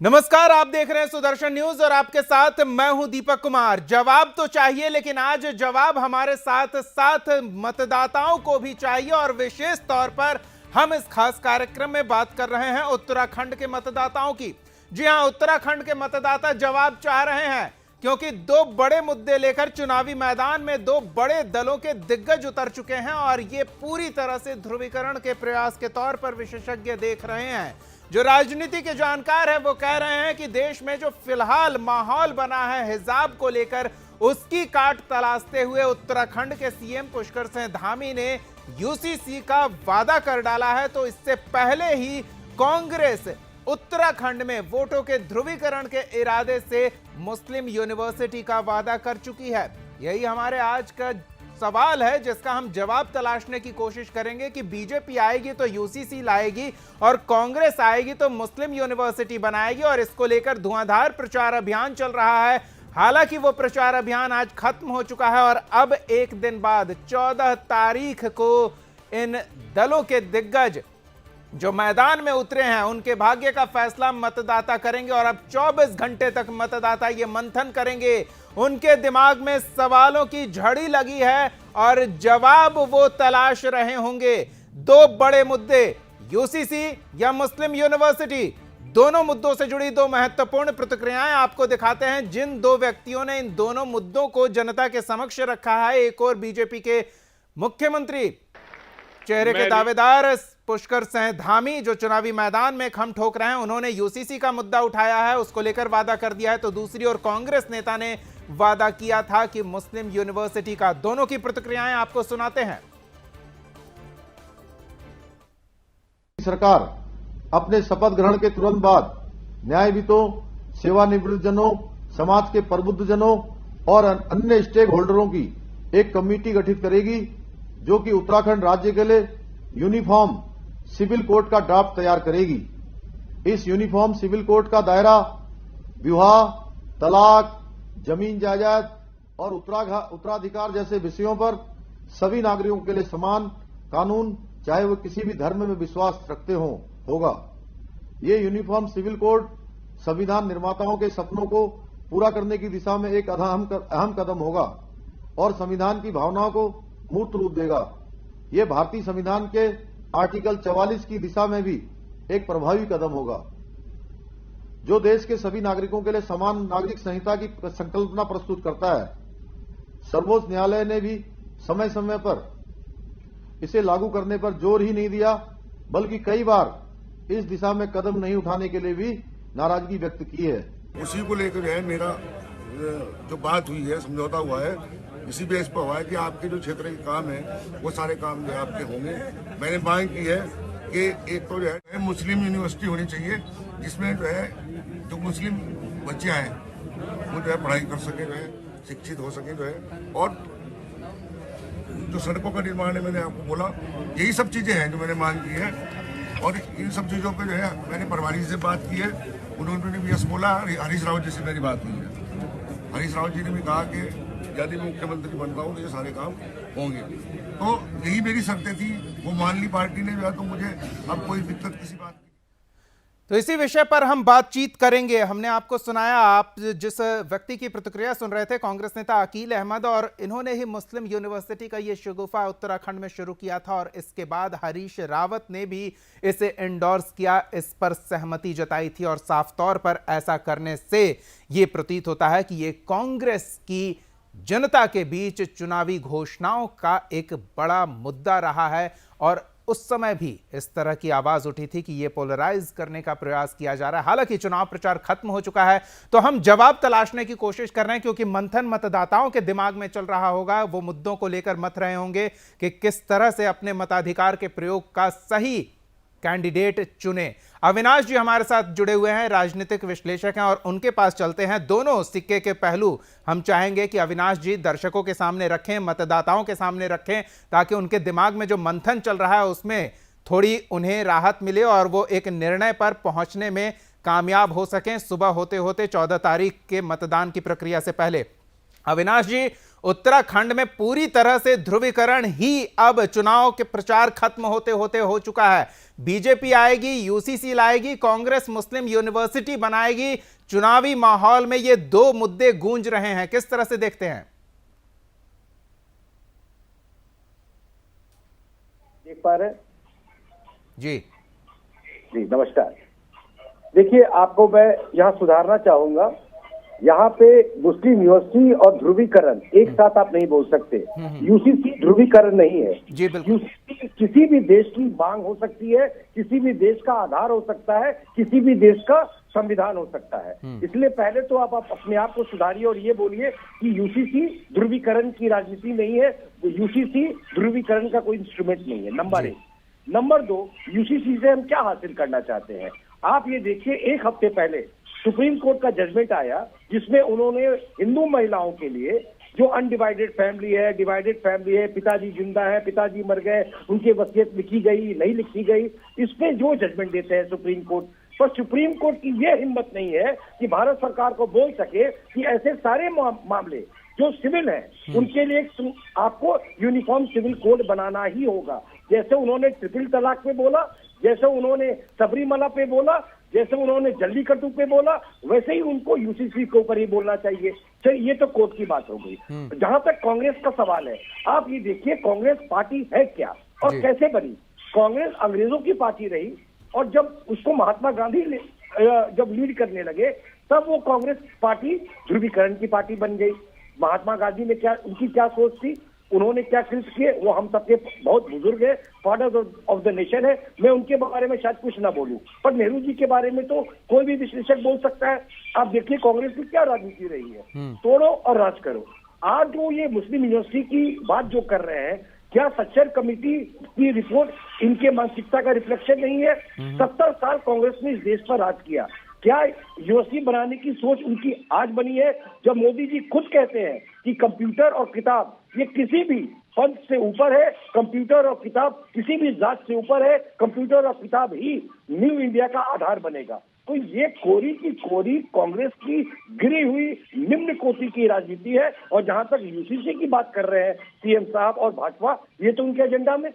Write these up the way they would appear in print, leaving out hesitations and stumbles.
नमस्कार, आप देख रहे हैं सुदर्शन न्यूज और आपके साथ मैं हूं दीपक कुमार। जवाब तो चाहिए, लेकिन आज जवाब हमारे साथ साथ मतदाताओं को भी चाहिए और विशेष तौर पर हम इस खास कार्यक्रम में बात कर रहे हैं उत्तराखंड के मतदाताओं की। जी हां, उत्तराखंड के मतदाता जवाब चाह रहे हैं क्योंकि दो बड़े मुद्दे लेकर चुनावी मैदान में दो बड़े दलों के दिग्गज उतर चुके हैं और ये पूरी तरह से ध्रुवीकरण के प्रयास के तौर पर विशेषज्ञ देख रहे हैं। जो राजनीति के जानकार है वो कह रहे हैं कि देश में जो फिलहाल माहौल बना है हिजाब को लेकर, उसकी काट तलाशते हुए उत्तराखंड के सीएम पुष्कर सिंह धामी ने यूसीसी का वादा कर डाला है। तो इससे पहले ही कांग्रेस उत्तराखंड में वोटों के ध्रुवीकरण के इरादे से मुस्लिम यूनिवर्सिटी का वादा कर चुकी है। यही हमारे आज का सवाल है जिसका हम जवाब तलाशने की कोशिश करेंगे कि बीजेपी आएगी तो यूसीसी लाएगी और कांग्रेस आएगी तो मुस्लिम यूनिवर्सिटी बनाएगी, और इसको लेकर धुआंधार प्रचार अभियान चल रहा है। हालांकि वो प्रचार अभियान आज खत्म हो चुका है और अब एक दिन बाद 14 तारीख को इन दलों के दिग्गज जो मैदान में उतरे हैं उनके भाग्य का फैसला मतदाता करेंगे और अब 24 घंटे तक मतदाता ये मंथन करेंगे। उनके दिमाग में सवालों की झड़ी लगी है और जवाब वो तलाश रहे होंगे। दो बड़े मुद्दे, यूसीसी या मुस्लिम यूनिवर्सिटी, दोनों मुद्दों से जुड़ी दो महत्वपूर्ण प्रतिक्रियाएं आपको दिखाते हैं जिन दो व्यक्तियों ने इन दोनों मुद्दों को जनता के समक्ष रखा है। एक और बीजेपी के मुख्यमंत्री चेहरे के दावेदार पुष्कर सिंह धामी जो चुनावी मैदान में खम ठोक रहे हैं, उन्होंने यूसीसी का मुद्दा उठाया है, उसको लेकर वादा कर दिया है। तो दूसरी ओर कांग्रेस नेता ने वादा किया था कि मुस्लिम यूनिवर्सिटी का। दोनों की प्रतिक्रियाएं आपको सुनाते हैं। सरकार अपने शपथ ग्रहण के तुरंत बाद न्यायविदों, सेवानिवृत्त जनों, समाज के प्रबुद्ध जनों और अन्य स्टेक होल्डरों की एक कमेटी गठित करेगी जो कि उत्तराखंड राज्य के लिए यूनिफॉर्म सिविल कोड का ड्राफ्ट तैयार करेगी। इस यूनिफॉर्म सिविल कोड का दायरा विवाह, तलाक, जमीन जायदाद और उत्तराधिकार जैसे विषयों पर सभी नागरिकों के लिए समान कानून, चाहे वो किसी भी धर्म में विश्वास रखते हों, होगा। ये यूनिफॉर्म सिविल कोड संविधान निर्माताओं के सपनों को पूरा करने की दिशा में एक अहम कदम होगा और संविधान की भावनाओं को मूर्त रूप देगा। ये भारतीय संविधान के आर्टिकल 44 की दिशा में भी एक प्रभावी कदम होगा जो देश के सभी नागरिकों के लिए समान नागरिक संहिता की संकल्पना प्रस्तुत करता है। सर्वोच्च न्यायालय ने भी समय समय पर इसे लागू करने पर जोर ही नहीं दिया, बल्कि कई बार इस दिशा में कदम नहीं उठाने के लिए भी नाराजगी व्यक्त की है। उसी को लेकर जो है मेरा जो बात हुई है, समझौता हुआ है, इसी बेस पर हुआ है कि आपके जो क्षेत्र के काम है वो सारे काम जो है आपके होंगे। मैंने मांग की है कि एक तो जो है मुस्लिम यूनिवर्सिटी होनी चाहिए जिसमें जो है जो मुस्लिम बच्चियां हैं वो जो है पढ़ाई कर सके, जो है शिक्षित हो सके, जो है और जो सड़कों का निर्माण है, मैंने आपको बोला यही सब चीजें हैं जो मैंने मांग की है। और इन सब चीजों पे जो है मैंने प्रभारी से बात की है, उन्होंने भी यस बोला। हरीश रावत जी से मेरी बात हुई है, हरीश रावत जी ने भी कहा कि यदि मैं मुख्यमंत्री बनता हूँ तो ये सारे काम होंगे। तो यही मेरी शर्तें थी, वो मान ली पार्टी ने जो है, तो मुझे अब कोई दिक्कत किसी बात। तो इसी विषय पर हम बातचीत करेंगे। हमने आपको सुनाया, आप जिस व्यक्ति की प्रतिक्रिया सुन रहे थे, कांग्रेस नेता अकील अहमद, और इन्होंने ही मुस्लिम यूनिवर्सिटी का ये शगुफा उत्तराखंड में शुरू किया था और इसके बाद हरीश रावत ने भी इसे एंडोर्स किया, इस पर सहमति जताई थी। और साफ तौर पर ऐसा करने से ये प्रतीत होता है कि ये कांग्रेस की जनता के बीच चुनावी घोषणाओं का एक बड़ा मुद्दा रहा है। और उस समय भी इस तरह की आवाज उठी थी कि यह पोलराइज करने का प्रयास किया जा रहा है। हालांकि चुनाव प्रचार खत्म हो चुका है, तो हम जवाब तलाशने की कोशिश कर रहे हैं क्योंकि मंथन मतदाताओं के दिमाग में चल रहा होगा। वो मुद्दों को लेकर मत रहे होंगे कि किस तरह से अपने मताधिकार के प्रयोग का सही कैंडिडेट चुने। अविनाश जी हमारे साथ जुड़े हुए हैं, राजनीतिक विश्लेषक हैं, और उनके पास चलते हैं। दोनों सिक्के के पहलू हम चाहेंगे कि अविनाश जी दर्शकों के सामने रखें, मतदाताओं के सामने रखें, ताकि उनके दिमाग में जो मंथन चल रहा है उसमें थोड़ी उन्हें राहत मिले और वो एक निर्णय पर पहुंचने में कामयाब हो सकें सुबह होते होते 14 तारीख के मतदान की प्रक्रिया से पहले। अविनाश जी, उत्तराखंड में पूरी तरह से ध्रुवीकरण ही अब चुनाव के प्रचार खत्म होते होते हो चुका है। बीजेपी आएगी, यूसीसी लाएगी, कांग्रेस मुस्लिम यूनिवर्सिटी बनाएगी। चुनावी माहौल में ये दो मुद्दे गूंज रहे हैं, किस तरह से देखते हैं? देख पा रहे हैं जी जी, नमस्कार। देखिए, आपको मैं यहाँ सुधारना चाहूंगा। यहाँ पे मुस्लिम यूनिवर्सिटी और ध्रुवीकरण एक साथ आप नहीं बोल सकते। यूसीसी ध्रुवीकरण नहीं है जी, बिल्कुल। यूसीसी किसी भी देश की मांग हो सकती है, किसी भी देश का आधार हो सकता है, किसी भी देश का संविधान हो सकता है। इसलिए पहले तो आप अपने आप को सुधारिए और ये बोलिए कि यूसीसी ध्रुवीकरण की राजनीति नहीं है। यूसीसी ध्रुवीकरण का कोई इंस्ट्रूमेंट नहीं है, नंबर 1। नंबर 2, यूसीसी से हम क्या हासिल करना चाहते हैं? आप ये देखिए, एक हफ्ते पहले सुप्रीम कोर्ट का जजमेंट आया जिसमें उन्होंने हिंदू महिलाओं के लिए जो अनडिवाइडेड फैमिली है, डिवाइडेड फैमिली है, पिताजी जिंदा है, पिताजी मर गए, उनकी वसीयत लिखी गई, नहीं लिखी गई, इस पे जो जजमेंट देते हैं सुप्रीम कोर्ट। पर सुप्रीम कोर्ट की ये हिम्मत नहीं है कि भारत सरकार को बोल सके कि ऐसे सारे मामले जो सिविल हैं उनके लिए आपको यूनिफॉर्म सिविल कोड बनाना ही होगा। जैसे उन्होंने ट्रिपल तलाक पे बोला, जैसे उन्होंने सबरीमला पे बोला, जैसे उन्होंने जल्लीकट्टू पे बोला, वैसे ही उनको यूसीसी के ऊपर ही बोलना चाहिए। चलिए, ये तो कोर्ट की बात हो गई। जहां तक कांग्रेस का सवाल है, आप ये देखिए कांग्रेस पार्टी है क्या और कैसे बनी। कांग्रेस अंग्रेजों की पार्टी रही और जब उसको महात्मा गांधी जब लीड करने लगे तब वो कांग्रेस पार्टी ध्रुवीकरण की पार्टी बन गई। महात्मा गांधी ने क्या, उनकी क्या सोच थी, उन्होंने क्या कृत्य किए, वो हम सबके बहुत बुजुर्ग है, फादर ऑफ द नेशन है। मैं उनके बारे में शायद कुछ ना बोलूं, पर नेहरू जी के बारे में तो कोई भी विश्लेषक बोल सकता है। आप देखिए कांग्रेस की क्या राजनीति रही है, तोड़ो और राज करो। आज जो ये मुस्लिम यूनिवर्सिटी की बात जो कर रहे हैं, क्या सच्चर कमेटी की रिपोर्ट इनके मानसिकता का रिफ्लेक्शन नहीं है? 70 साल कांग्रेस ने इस देश पर राज किया। क्या यूनिवर्सिटी बनाने की सोच उनकी आज बनी है? जब मोदी जी खुद कहते हैं कि कंप्यूटर और किताब ये किसी भी पंथ से ऊपर है, कंप्यूटर और किताब किसी भी जात से ऊपर है, कंप्यूटर और किताब ही न्यू इंडिया का आधार बनेगा। तो ये कोरी की कोरी कांग्रेस की गिरी हुई निम्न कोटि की राजनीति है। और जहां तक यूसीसी की बात कर रहे हैं सीएम साहब और भाजपा, ये तो उनके एजेंडा में,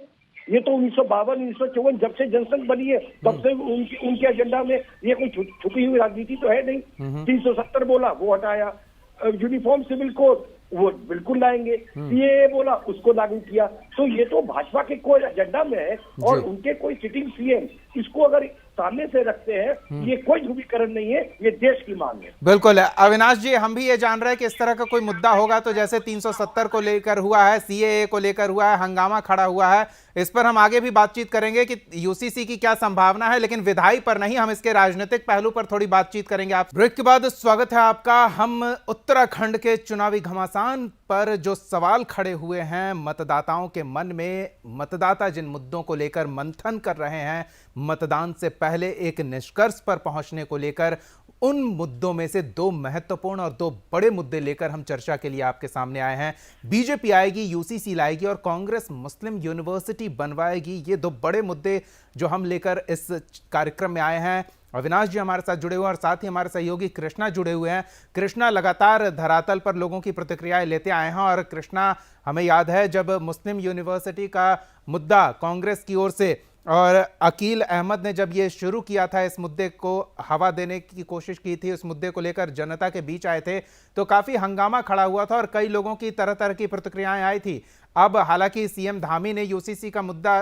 ये तो 1952-1954 जब से जनसंघ बनी है तब से उनके एजेंडा में ये कोई छुपी हुई राजनीति तो है नहीं। 370 बोला, वो हटाया। यूनिफॉर्म सिविल कोड वो बिल्कुल लाएंगे, सीएए बोला, उसको लागू किया। तो ये तो भाजपा के कोई एजेंडा में है और उनके कोई सिटिंग सीएम इसको अगर सामने से रखते हैं, ये कोई ध्रुवीकरण नहीं है, ये देश की मांग है। बिल्कुल अविनाश जी, हम भी ये जान रहे हैं कि इस तरह का कोई मुद्दा होगा तो जैसे 370 को लेकर हुआ है, सीएए को लेकर हुआ है, हंगामा खड़ा हुआ है, इस पर हम आगे भी बातचीत करेंगे कि यूसीसी की क्या संभावना है, लेकिन विधायी पर नहीं, हम इसके राजनीतिक पहलू पर थोड़ी बातचीत करेंगे। आप ब्रेक के बाद स्वागत है आपका। हम उत्तराखंड के चुनावी घमासान पर जो सवाल खड़े हुए हैं मतदाताओं के मन में, मतदाता जिन मुद्दों को लेकर मंथन कर रहे हैं मतदान से पहले एक निष्कर्ष पर पहुंचने को लेकर, उन मुद्दों में से दो महत्वपूर्ण और दो बड़े मुद्दे लेकर हम चर्चा के लिए आपके सामने आए हैं। बीजेपी आएगी, यूसीसी लाएगी और कांग्रेस मुस्लिम यूनिवर्सिटी बनवाएगी। ये दो बड़े मुद्दे जो हम लेकर इस कार्यक्रम में आए हैं। अविनाश जी हमारे साथ जुड़े हुए हैं और साथ ही हमारे सहयोगी कृष्णा जुड़े हुए हैं। कृष्णा लगातार धरातल पर लोगों की प्रतिक्रियाएं लेते आए हैं और कृष्णा, हमें याद है जब मुस्लिम यूनिवर्सिटी का मुद्दा कांग्रेस की ओर से और अकील अहमद ने जब ये शुरू किया था, इस मुद्दे को हवा देने की कोशिश की थी, उस मुद्दे को लेकर जनता के बीच आए थे तो काफी हंगामा खड़ा हुआ था और कई लोगों की तरह तरह की प्रतिक्रियाएं आई थी। अब हालांकि सीएम धामी ने यूसीसी का मुद्दा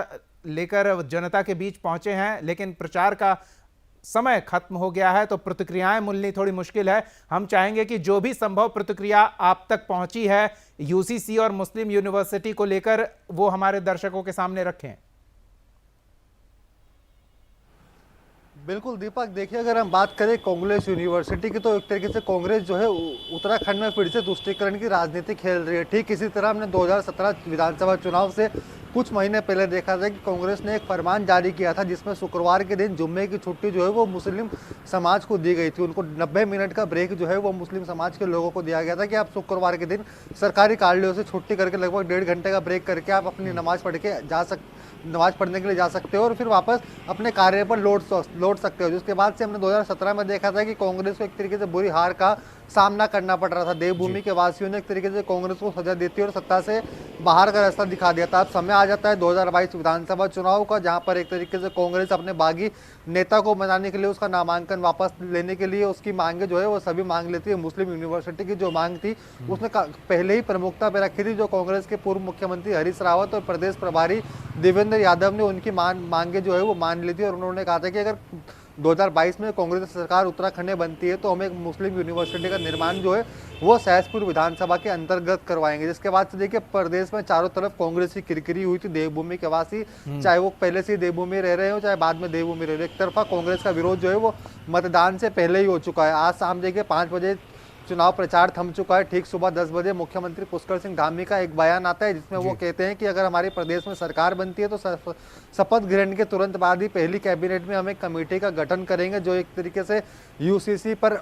लेकर जनता के बीच पहुंचे हैं, लेकिन प्रचार का समय खत्म हो गया है तो प्रतिक्रियाएं मिलनी थोड़ी मुश्किल है। हम चाहेंगे कि जो भी संभव प्रतिक्रिया आप तक पहुंची है यूसीसी और मुस्लिम यूनिवर्सिटी को लेकर, वो हमारे दर्शकों के सामने रखें। बिल्कुल दीपक, देखिए अगर हम बात करें कांग्रेस यूनिवर्सिटी की तो एक तरीके से कांग्रेस जो है उत्तराखंड में फिर से तुष्टीकरण की राजनीति खेल रही है। ठीक इसी तरह हमने 2017 विधानसभा चुनाव से कुछ महीने पहले देखा था कि कांग्रेस ने एक फरमान जारी किया था जिसमें शुक्रवार के दिन जुम्मे की छुट्टी जो है वो मुस्लिम समाज को दी गई थी। उनको 90 मिनट का ब्रेक जो है वो मुस्लिम समाज के लोगों को दिया गया था कि आप शुक्रवार के दिन सरकारी कार्यालयों से छुट्टी करके लगभग 1.5 घंटे का ब्रेक करके आप अपनी नमाज पढ़ने के लिए जा सकते हो और फिर वापस अपने कार्य पर लौट सकते हो। जिसके बाद से हमने 2017 में देखा था कि कांग्रेस को एक तरीके से बुरी हार का सामना करना पड़ रहा था। देवभूमि के वासियों ने एक तरीके से कांग्रेस को सजा देती और सत्ता से बाहर का रास्ता दिखा दिया था। अब समय आ जाता है 2022 विधानसभा चुनाव का, जहां पर एक तरीके से कांग्रेस अपने बागी नेता को बनाने के लिए, उसका नामांकन वापस लेने के लिए उसकी मांगे जो है वो सभी मांग लेती है। मुस्लिम यूनिवर्सिटी की जो मांग थी उसने पहले ही प्रमुखता पर रखी थी। जो कांग्रेस के पूर्व मुख्यमंत्री हरीश रावत और प्रदेश प्रभारी देवेंद्र यादव ने उनकी मांगे जो है वो मान ली थी और उन्होंने कहा था कि अगर 2022 में कांग्रेस सरकार उत्तराखंड में बनती है तो हम एक मुस्लिम यूनिवर्सिटी का निर्माण जो है वो सहसपुर विधानसभा के अंतर्गत करवाएंगे। जिसके बाद से देखिए प्रदेश में चारों तरफ कांग्रेस की किरकिरी हुई थी। देवभूमि के वासी, चाहे वो पहले से ही देवभूमि रह रहे हो चाहे बाद में देवभूमि रह रहे हो, एक तरफा कांग्रेस का विरोध जो है वो मतदान से पहले ही हो चुका है। आज शाम देखिए 5 बजे चुनाव प्रचार थम चुका है। ठीक सुबह 10 बजे मुख्यमंत्री पुष्कर सिंह धामी का एक बयान आता है जिसमें वो कहते हैं कि अगर हमारे प्रदेश में सरकार बनती है तो शपथ ग्रहण के तुरंत बाद ही पहली कैबिनेट में हम एक कमेटी का गठन करेंगे जो एक तरीके से यूसीसी पर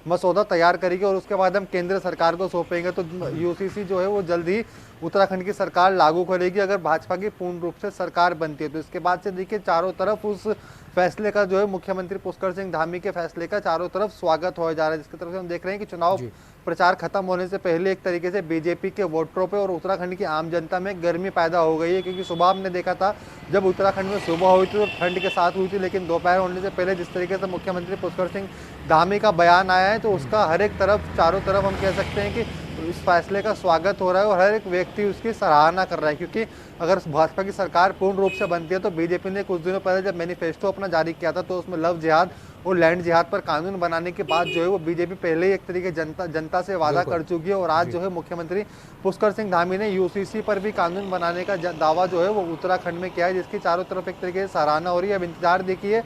मसौदा तैयार करेगी और उसके बाद हम केंद्र सरकार को सौंपेंगे। तो यूसीसी जो है वो जल्द ही उत्तराखंड की सरकार लागू करेगी अगर भाजपा की पूर्ण रूप से सरकार बनती है। तो इसके बाद से देखिए चारों तरफ उस फैसले का जो है मुख्यमंत्री पुष्कर सिंह धामी के फैसले का चारों तरफ स्वागत हो जा रहा है। जिसकी तरफ से हम देख रहे हैं कि चुनाव प्रचार खत्म होने से पहले एक तरीके से बीजेपी के वोटरों पे और उत्तराखंड की आम जनता में गर्मी पैदा हो गई है, क्योंकि सुबह हमने देखा था जब उत्तराखंड में सुबह हुई थी तो ठंड के साथ हुई थी, लेकिन दोपहर होने से पहले जिस तरीके से मुख्यमंत्री पुष्कर सिंह धामी का बयान आया है तो उसका हर एक तरफ चारों तरफ हम कह सकते हैं कि इस फैसले का स्वागत हो रहा है और हर एक व्यक्ति उसकी सराहना कर रहा है। क्योंकि अगर भाजपा की सरकार पूर्ण रूप से बनती है तो बीजेपी ने कुछ दिनों पहले जब मैनिफेस्टो अपना जारी किया था तो उसमें लव जिहाद और लैंड जिहाद पर कानून बनाने के बाद जो है वो बीजेपी पहले ही एक तरीके जनता से वादा कर चुकी है और आज जो है मुख्यमंत्री पुष्कर सिंह धामी ने यूसीसी पर भी कानून बनाने का दावा जो है वो उत्तराखंड में किया है, जिसकी चारों तरफ एक तरीके से सराहना हो रही है। अब इंतजार देखिए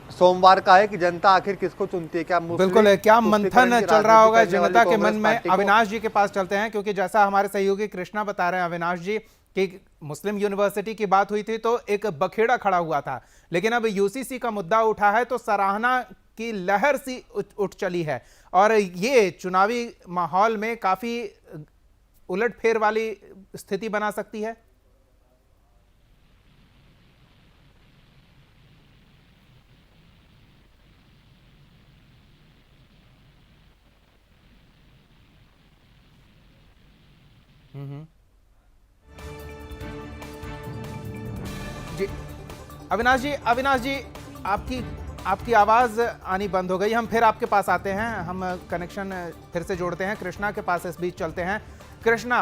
सोमवार का है कि जनता आखिर किसको चुनती है। क्या बिल्कुल है, क्या मंथन चल रहा होगा जनता के मन में। अविनाश जी के पास चलते हैं, क्योंकि जैसा हमारे सहयोगी कृष्णा बता रहे हैं अविनाश जी कि मुस्लिम यूनिवर्सिटी की बात हुई थी तो एक बखेड़ा खड़ा हुआ था, लेकिन अब यूसीसी का मुद्दा उठा है तो सराहना की लहर सी उठ चली है और ये चुनावी माहौल में काफी उलटफेर वाली स्थिति बना सकती है। जी अविनाश जी आपकी आवाज आनी बंद हो गई। हम फिर आपके पास आते हैं, हम कनेक्शन फिर से जोड़ते हैं। कृष्णा के पास इस बीच चलते हैं। कृष्णा,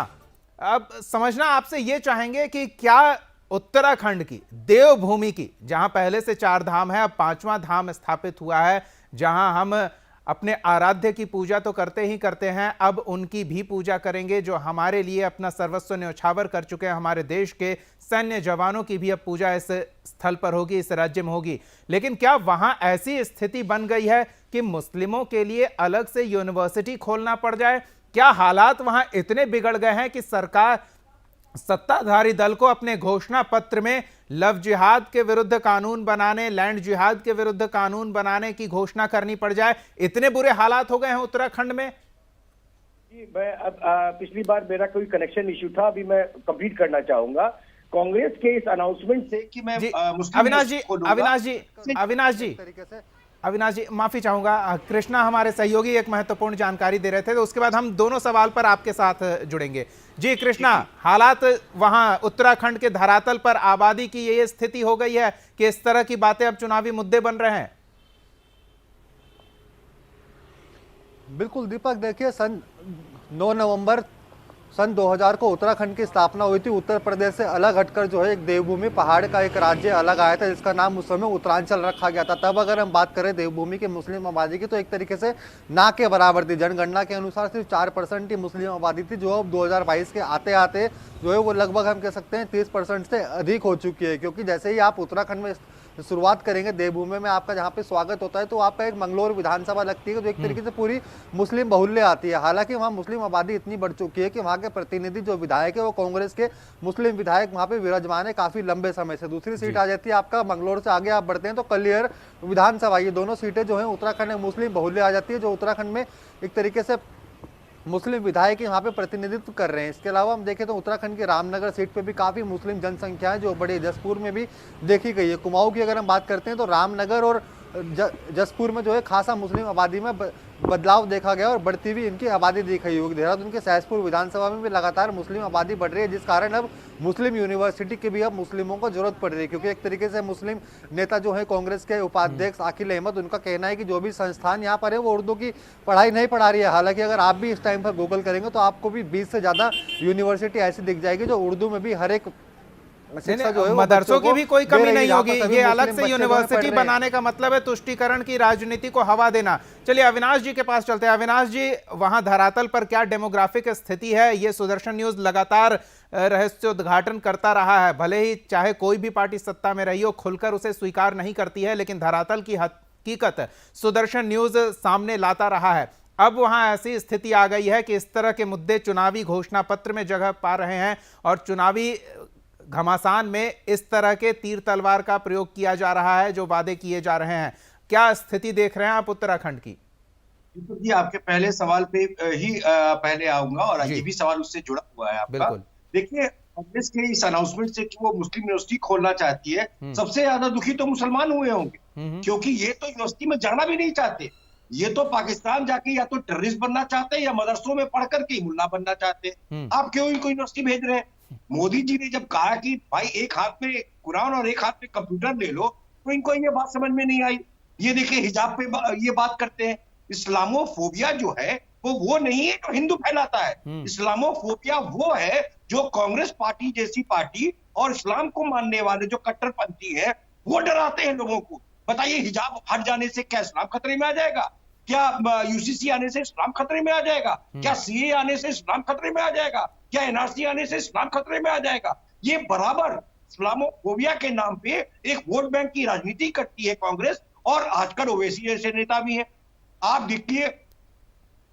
अब समझना आपसे ये चाहेंगे कि क्या उत्तराखंड की देवभूमि की, जहां पहले से 4 धाम है, अब 5वां धाम स्थापित हुआ है, जहां हम अपने आराध्य की पूजा तो करते ही करते हैं, अब उनकी भी पूजा करेंगे जो हमारे लिए अपना सर्वस्व न्यौछावर कर चुके हैं। हमारे देश के सैन्य जवानों की भी अब पूजा इस स्थल पर होगी, इस राज्य में होगी। लेकिन क्या वहां ऐसी स्थिति बन गई है कि मुस्लिमों के लिए अलग से यूनिवर्सिटी खोलना पड़ जाए? क्या हालात वहां इतने बिगड़ गए हैं कि सरकार, सत्ताधारी दल को अपने घोषणा पत्र में लव जिहाद के विरुद्ध कानून बनाने, लैंड जिहाद के विरुद्ध कानून बनाने की घोषणा करनी पड़ जाए? इतने बुरे हालात हो गए हैं उत्तराखंड में। जी, मैं अब पिछली बार मेरा कोई कनेक्शन इश्यू था, अभी मैं कंप्लीट करना चाहूंगा कांग्रेस के इस अनाउंसमेंट से कि मैं अविनाश जी माफी चाहूंगा, कृष्णा हमारे सहयोगी एक महत्वपूर्ण जानकारी दे रहे थे, तो उसके बाद हम दोनों सवाल पर आपके साथ जुड़ेंगे। जी कृष्णा, हालात वहां उत्तराखंड के धरातल पर आबादी की ये स्थिति हो गई है कि इस तरह की बातें अब चुनावी मुद्दे बन रहे हैं। बिल्कुल दीपक, देखिए 9 नवंबर सन 2000 को उत्तराखंड की स्थापना हुई थी। उत्तर प्रदेश से अलग हटकर जो है एक देवभूमि पहाड़ का एक राज्य अलग आया था जिसका नाम उस समय उत्तरांचल रखा गया था। तब अगर हम बात करें देवभूमि की मुस्लिम आबादी की तो एक तरीके से ना के बराबर थी। जनगणना के अनुसार सिर्फ 4% ही मुस्लिम आबादी थी, जो अब 2022 के आते आते जो है वो लगभग हम कह सकते हैं 30% से अधिक हो चुकी है। क्योंकि जैसे ही आप उत्तराखंड में शुरुआत करेंगे देवभूमि में, आपका जहाँ पे स्वागत होता है तो आपका एक मंगलोर विधानसभा लगती है जो एक तरीके से पूरी मुस्लिम बहुल्य आती है। हालांकि वहाँ मुस्लिम आबादी इतनी बढ़ चुकी है कि वहाँ के प्रतिनिधि जो विधायक है वो कांग्रेस के मुस्लिम विधायक वहाँ पे विराजमान है काफी लंबे समय से। दूसरी सीट आ जाती है आपका मंगलोर से आगे आप बढ़ते हैं तो कलियर विधानसभा, ये दोनों सीटें जो है उत्तराखंड में मुस्लिम बहुल्य आ जाती है, जो उत्तराखंड में एक तरीके से मुस्लिम विधायक यहाँ पे प्रतिनिधित्व कर रहे हैं। इसके अलावा हम देखें तो उत्तराखंड की रामनगर सीट पे भी काफ़ी मुस्लिम जनसंख्या है जो बड़े जसपुर में भी देखी गई है। कुमाऊं की अगर हम बात करते हैं तो रामनगर और जसपुर में जो है खासा मुस्लिम आबादी में बदलाव देखा गया और बढ़ती हुई इनकी आबादी दिखाई होगी। देहरादून के सहसपुर विधानसभा में भी लगातार मुस्लिम आबादी बढ़ रही है, जिस कारण अब मुस्लिम यूनिवर्सिटी की भी अब मुस्लिमों को जरूरत पड़ रही है, क्योंकि एक तरीके से मुस्लिम नेता जो है कांग्रेस के उपाध्यक्ष आकिल अहमद, उनका कहना है कि जो भी संस्थान यहाँ पर है वो उर्दू की पढ़ाई नहीं पढ़ा रही है। हालांकि अगर आप भी इस टाइम पर गूगल करेंगे तो आपको भी 20 से ज्यादा यूनिवर्सिटी ऐसी दिख जाएगी जो उर्दू में भी हर एक शिक्षा जो है मदरसों की भी कोई कमी नहीं होगी। ये अलग से यूनिवर्सिटी बनाने बनाने का मतलब है तुष्टीकरण की राजनीति को हवा देना। चलिए अविनाश जी के पास चलते हैं। अविनाश जी, वहां धरातल पर क्या डेमोग्राफिक स्थिति है? ये सुदर्शन न्यूज लगातार रहस्योद्घाटन करता रहा है, भले ही चाहे कोई भी पार्टी सत्ता में रही हो खुलकर उसे स्वीकार नहीं करती है, लेकिन धरातल की हकीकत सुदर्शन न्यूज सामने लाता रहा है। अब वहां ऐसी स्थिति आ गई है कि इस तरह के मुद्दे चुनावी घोषणा पत्र में जगह पा रहे हैं और चुनावी घमासान में इस तरह के तीर तलवार का प्रयोग किया जा रहा है, जो वादे किए जा रहे हैं। क्या स्थिति देख रहे हैं आप उत्तराखंड की? जी, आपके पहले सवाल पे ही पहले आऊंगा और ये भी सवाल उससे जुड़ा हुआ है आपका। देखिए, कांग्रेस के इस अनाउंसमेंट से कि वो मुस्लिम यूनिवर्सिटी खोलना चाहती है, सबसे ज्यादा दुखी तो मुसलमान हुए होंगे, क्योंकि ये तो यूनिवर्सिटी में जाना भी नहीं चाहते। ये तो पाकिस्तान जाके या तो टेररिस्ट बनना चाहते हैं या मदरसों में पढ़ करके मुल्ला बनना चाहते हैं। आप क्यों इनको यूनिवर्सिटी भेज रहे हैं? मोदी जी ने जब कहा कि भाई एक हाथ में कुरान और एक हाथ में कंप्यूटर ले लो, तो इनको ये बात समझ में नहीं आई। ये देखिए, हिजाब पे ये बात करते हैं। इस्लामोफोबिया जो है वो नहीं है जो हिंदू फैलाता है। इस्लामोफोबिया वो है जो कांग्रेस पार्टी जैसी पार्टी और इस्लाम को मानने वाले जो कट्टरपंथी है वो डराते हैं लोगों को। बताइए, हिजाब हट जाने से क्या इस्लाम खतरे में आ जाएगा? क्या यूसीसी आने से इस्लाम खतरे में आ जाएगा? क्या सीए आने से इस्लाम खतरे में आ जाएगा? क्या एनआरसी आने से इस्लाम खतरे में आ जाएगा? ये बराबर इस्लामोफोबिया के नाम पे एक वोट बैंक की राजनीति करती है कांग्रेस, और आजकल ओवैसी जैसे नेता भी हैं। आप देखिए,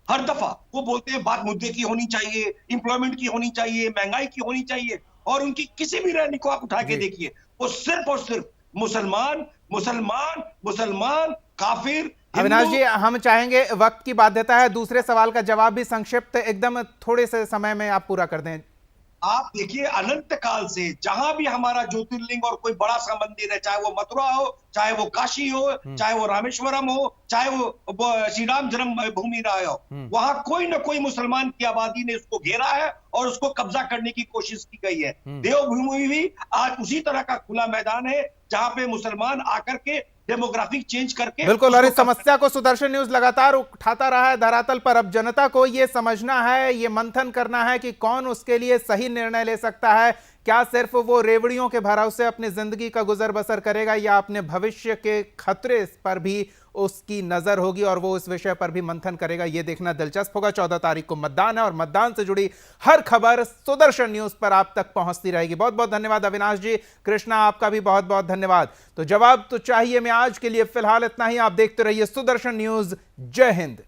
हर दफा वो बोलते हैं बात मुद्दे की होनी चाहिए, एम्प्लॉयमेंट की होनी चाहिए, महंगाई की होनी चाहिए, और उनकी किसी भी रैली को आप उठा के देखिए, वो सिर्फ और सिर्फ मुसलमान मुसलमान मुसलमान काफिर। अविनाश जी, हम चाहेंगे, वक्त की बाध्यता है, दूसरे सवाल का जवाब भी संक्षिप्त एकदम थोड़े से समय में आप पूरा कर दें। आप देखिए, अनंत काल से जहां भी हमारा ज्योतिर्लिंग और कोई बड़ा सा मंदिर है, चाहे वो मथुरा हो, चाहे वो काशी हो, चाहे वो रामेश्वरम हो, चाहे वो श्री राम जन्म भूमि रहा हो, वहां कोई ना कोई मुसलमान की आबादी ने उसको घेरा है और उसको कब्जा करने की कोशिश की गई है। देवभूमि भी आज उसी तरह का खुला मैदान है जहां पे मुसलमान आकर के डेमोग्राफिक चेंज करके। बिल्कुल, और इस समस्या को सुदर्शन न्यूज लगातार उठाता रहा है धरातल पर। अब जनता को यह समझना है, ये मंथन करना है कि कौन उसके लिए सही निर्णय ले सकता है। क्या सिर्फ वो रेवड़ियों के भरोसे अपनी जिंदगी का गुजर बसर करेगा, या अपने भविष्य के खतरे पर भी उसकी नजर होगी और वो इस विषय पर भी मंथन करेगा? ये देखना दिलचस्प होगा। 14 तारीख को मतदान है और मतदान से जुड़ी हर खबर सुदर्शन न्यूज पर आप तक पहुंचती रहेगी। बहुत बहुत धन्यवाद अविनाश जी। कृष्णा, आपका भी बहुत बहुत धन्यवाद। तो जवाब तो चाहिए में आज के लिए फिलहाल इतना ही। आप देखते रहिए सुदर्शन न्यूज। जय हिंद।